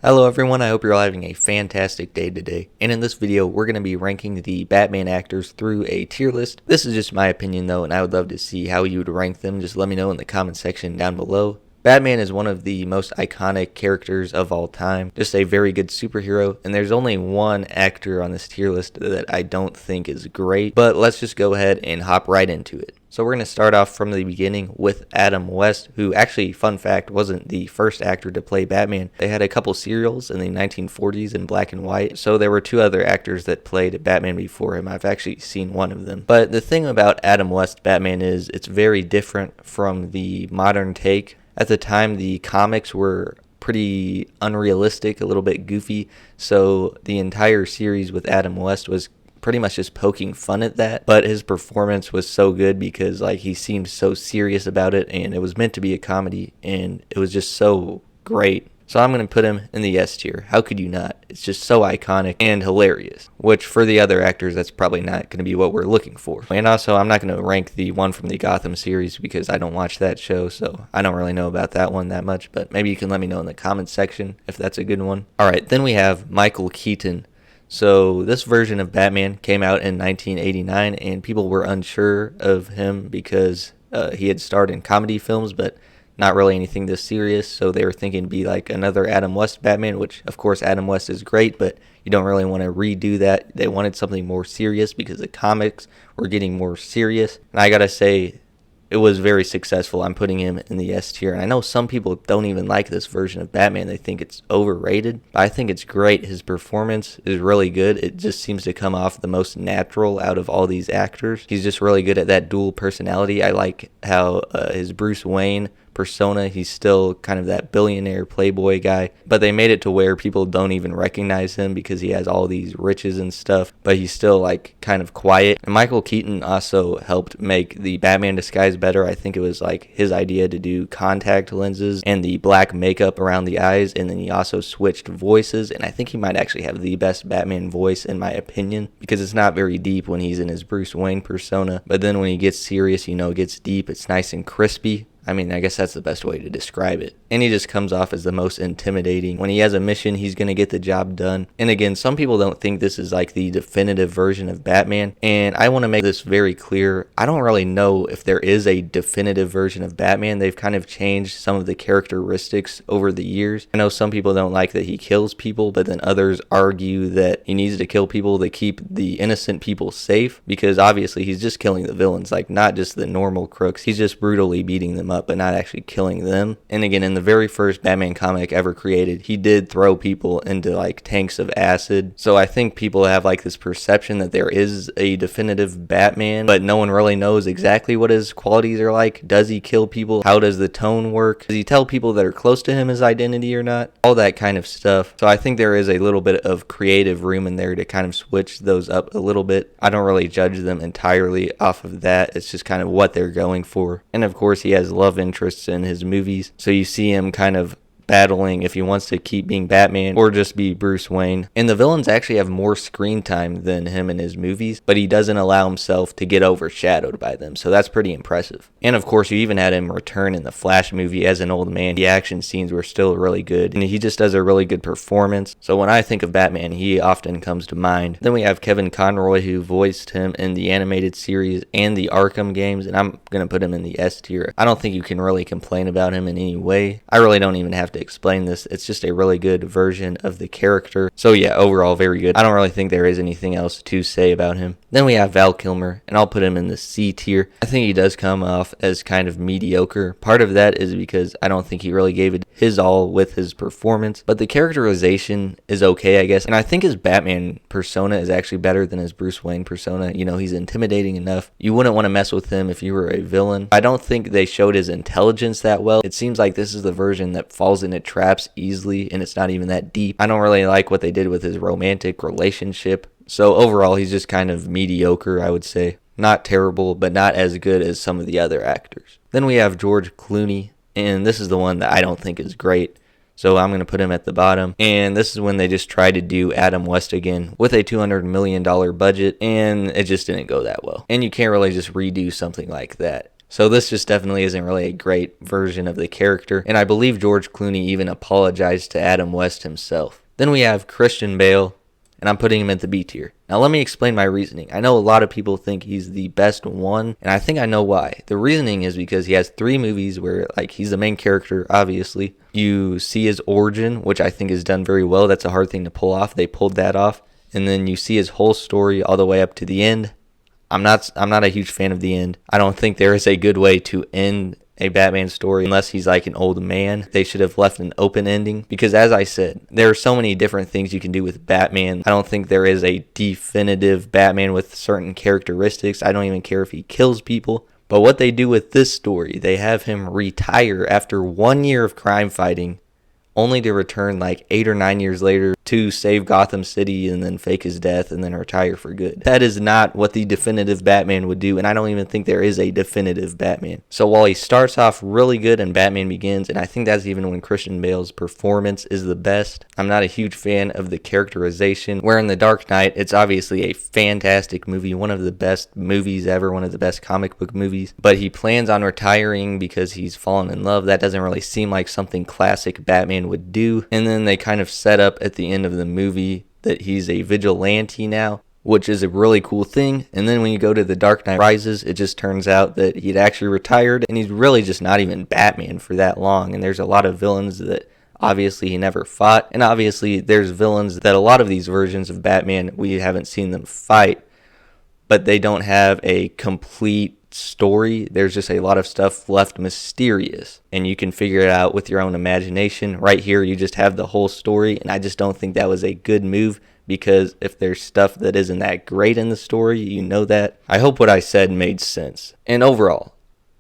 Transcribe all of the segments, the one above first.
Hello everyone, I hope you're all having a fantastic day today, and in this video we're going to be ranking the Batman actors through a tier list. This is just my opinion though, and I would love to see how you would rank them. Just let me know in the comment section down below. Batman is one of the most iconic characters of all time, just a very good superhero, and there's only one actor on this tier list that I don't think is great, but let's just go ahead and hop right into it. So we're going to start off from the beginning with Adam West, who actually, fun fact, wasn't the first actor to play Batman. They had a couple serials in the 1940s in black and white, so there were two other actors that played Batman before him. I've actually seen one of them. But the thing about Adam West Batman is it's very different from the modern take. At the time, the comics were pretty unrealistic, a little bit goofy, so the entire series with Adam West was pretty much just poking fun at that, but his performance was so good because he seemed so serious about it, and it was meant to be a comedy, and it was just so great. So I'm going to put him in the S tier. How could you not? It's just so iconic and hilarious, which for the other actors, that's probably not going to be what we're looking for. And also, I'm not going to rank the one from the Gotham series because I don't watch that show, so I don't really know about that one that much, but maybe you can let me know in the comments section if that's a good one. Alright, then we have Michael Keaton. So this version of Batman came out in 1989, and people were unsure of him because he had starred in comedy films, but not really anything this serious, so they were thinking it'd be like another Adam West Batman, which of course Adam West is great, but you don't really want to redo that. They wanted something more serious because the comics were getting more serious, and I gotta say, it was very successful. I'm putting him in the S tier. And I know some people don't even like this version of Batman. They think it's overrated. But I think it's great. His performance is really good. It just seems to come off the most natural out of all these actors. He's just really good at that dual personality. I like how his Bruce Wayne persona, he's still kind of that billionaire playboy guy, but they made it to where people don't even recognize him because he has all these riches and stuff, but he's still kind of quiet. And Michael Keaton also helped make the Batman disguise better. I think it was his idea to do contact lenses and the black makeup around the eyes, and then he also switched voices, and I think he might actually have the best Batman voice in my opinion, because it's not very deep when he's in his Bruce Wayne persona, but then when he gets serious, it gets deep. It's nice and crispy. I mean, I guess that's the best way to describe it. And he just comes off as the most intimidating. When he has a mission, he's going to get the job done. And again, some people don't think this is the definitive version of Batman. And I want to make this very clear. I don't really know if there is a definitive version of Batman. They've kind of changed some of the characteristics over the years. I know some people don't like that he kills people, but then others argue that he needs to kill people to keep the innocent people safe, because obviously he's just killing the villains, not just the normal crooks. He's just brutally beating them up, but not actually killing them. And again, in the very first Batman comic ever created, he did throw people into tanks of acid. So I think people have this perception that there is a definitive Batman, but no one really knows exactly what his qualities are like. Does he kill people? How does the tone work? Does he tell people that are close to him his identity or not? All that kind of stuff. So I think there is a little bit of creative room in there to kind of switch those up a little bit. I don't really judge them entirely off of that. It's just kind of what they're going for. And of course, he has love interests in his movies, so you see him kind of battling if he wants to keep being Batman or just be Bruce Wayne. And the villains actually have more screen time than him in his movies, but he doesn't allow himself to get overshadowed by them, so that's pretty impressive. And of course, you even had him return in the Flash movie as an old man. The action scenes were still really good, and he just does a really good performance. So when I think of Batman, he often comes to mind. Then we have Kevin Conroy, who voiced him in the animated series and the Arkham games, and I'm going to put him in the S tier. I don't think you can really complain about him in any way. I really don't even have to explain this. It's just a really good version of the character. So yeah, overall very good. I don't really think there is anything else to say about him. Then we have Val Kilmer, and I'll put him in the C tier. I think he does come off as kind of mediocre. Part of that is because I don't think he really gave it his all with his performance, but the characterization is okay, I guess. And I think his Batman persona is actually better than his Bruce Wayne persona. He's intimidating enough. You wouldn't want to mess with him if you were a villain. I don't think they showed his intelligence that well. It seems like this is the version that falls into traps easily, and it's not even that deep. I don't really like what they did with his romantic relationship. So overall, he's just kind of mediocre, I would say. Not terrible, but not as good as some of the other actors. Then we have George Clooney, and this is the one that I don't think is great. So I'm going to put him at the bottom. And this is when they just tried to do Adam West again with a $200 million budget, and it just didn't go that well. And you can't really just redo something like that. So this just definitely isn't really a great version of the character, and I believe George Clooney even apologized to Adam West himself. Then we have Christian Bale, and I'm putting him at the B tier. Now let me explain my reasoning. I know a lot of people think he's the best one, and I think I know why. The reasoning is because he has 3 movies where he's the main character, obviously. You see his origin, which I think is done very well. That's a hard thing to pull off. They pulled that off. And then you see his whole story all the way up to the end. I'm not a huge fan of the end. I don't think there is a good way to end a Batman story unless he's like an old man. They should have left an open ending because, as I said, there are so many different things you can do with Batman. I don't think there is a definitive Batman with certain characteristics. I don't even care if he kills people. But what they do with this story, they have him retire after 1 year of crime fighting, only to return like 8 or 9 years later to save Gotham City and then fake his death and then retire for good. That is not what the definitive Batman would do, and I don't even think there is a definitive Batman. So while he starts off really good in Batman Begins, and I think that's even when Christian Bale's performance is the best, I'm not a huge fan of the characterization. Where in The Dark Knight, it's obviously a fantastic movie, one of the best movies ever, one of the best comic book movies, but he plans on retiring because he's fallen in love. That doesn't really seem like something classic Batman would do. And then they kind of set up at the end of the movie that he's a vigilante now, which is a really cool thing. And then when you go to The Dark Knight Rises, it just turns out that he'd actually retired and he's really just not even Batman for that long. And there's a lot of villains that obviously he never fought, and obviously there's villains that a lot of these versions of Batman we haven't seen them fight, but they don't have a complete story. There's just a lot of stuff left mysterious, and you can figure it out with your own imagination. Right here, you just have the whole story, and I just don't think that was a good move, because if there's stuff that isn't that great in the story, you know that. I hope what I said made sense. And overall,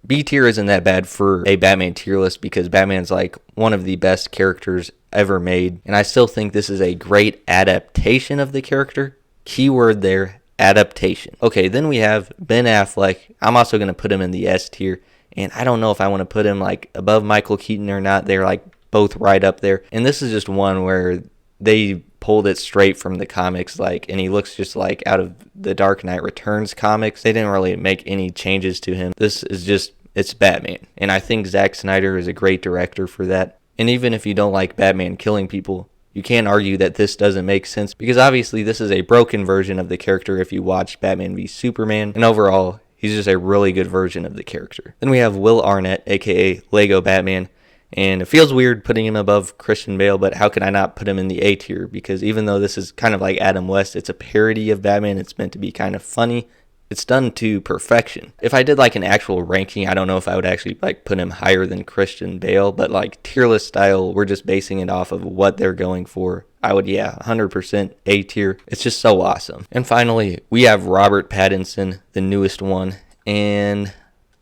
B tier isn't that bad for a Batman tier list, because Batman's like one of the best characters ever made, and I still think this is a great adaptation of the character. Keyword there, adaptation. Okay, then we have Ben Affleck. I'm also going to put him in the S tier, and I don't know if I want to put him like above Michael Keaton or not. They're like both right up there, and this is just one where they pulled it straight from the comics, and he looks just like out of the Dark Knight Returns comics. They didn't really make any changes to him. This is just, it's Batman, and I think Zack Snyder is a great director for that. And even if you don't like Batman killing people, you can't argue that this doesn't make sense, because obviously this is a broken version of the character if you watch Batman v Superman, and overall, he's just a really good version of the character. Then we have Will Arnett, aka Lego Batman, and it feels weird putting him above Christian Bale, but how can I not put him in the A tier? Because even though this is kind of like Adam West, it's a parody of Batman, it's meant to be kind of funny. It's done to perfection. If I did like an actual ranking, I don't know if I would actually put him higher than Christian Bale, but tier list style, we're just basing it off of what they're going for. I would, 100% A tier. It's just so awesome. And finally, we have Robert Pattinson, the newest one, and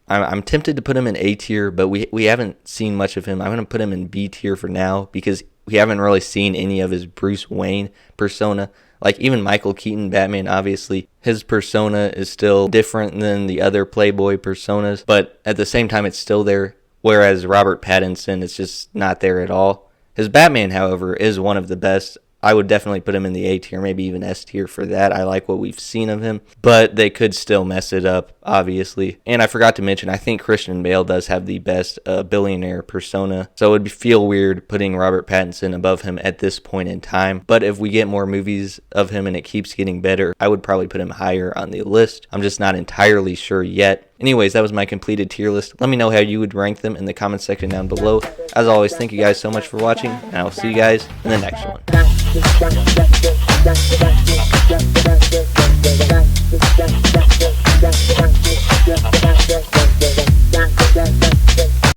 I'm tempted to put him in A tier, but we haven't seen much of him. I'm going to put him in B tier for now, because we haven't really seen any of his Bruce Wayne persona. Even Michael Keaton Batman, obviously, his persona is still different than the other Playboy personas, but at the same time, it's still there, whereas Robert Pattinson is just not there at all. His Batman, however, is one of the best. I would definitely put him in the A tier, maybe even S tier for that. I like what we've seen of him, but they could still mess it up, obviously. And I forgot to mention, I think Christian Bale does have the best billionaire persona, so it would feel weird putting Robert Pattinson above him at this point in time. But if we get more movies of him and it keeps getting better, I would probably put him higher on the list. I'm just not entirely sure yet. Anyways, that was my completed tier list. Let me know how you would rank them in the comment section down below. As always, thank you guys so much for watching, and I will see you guys in the next one.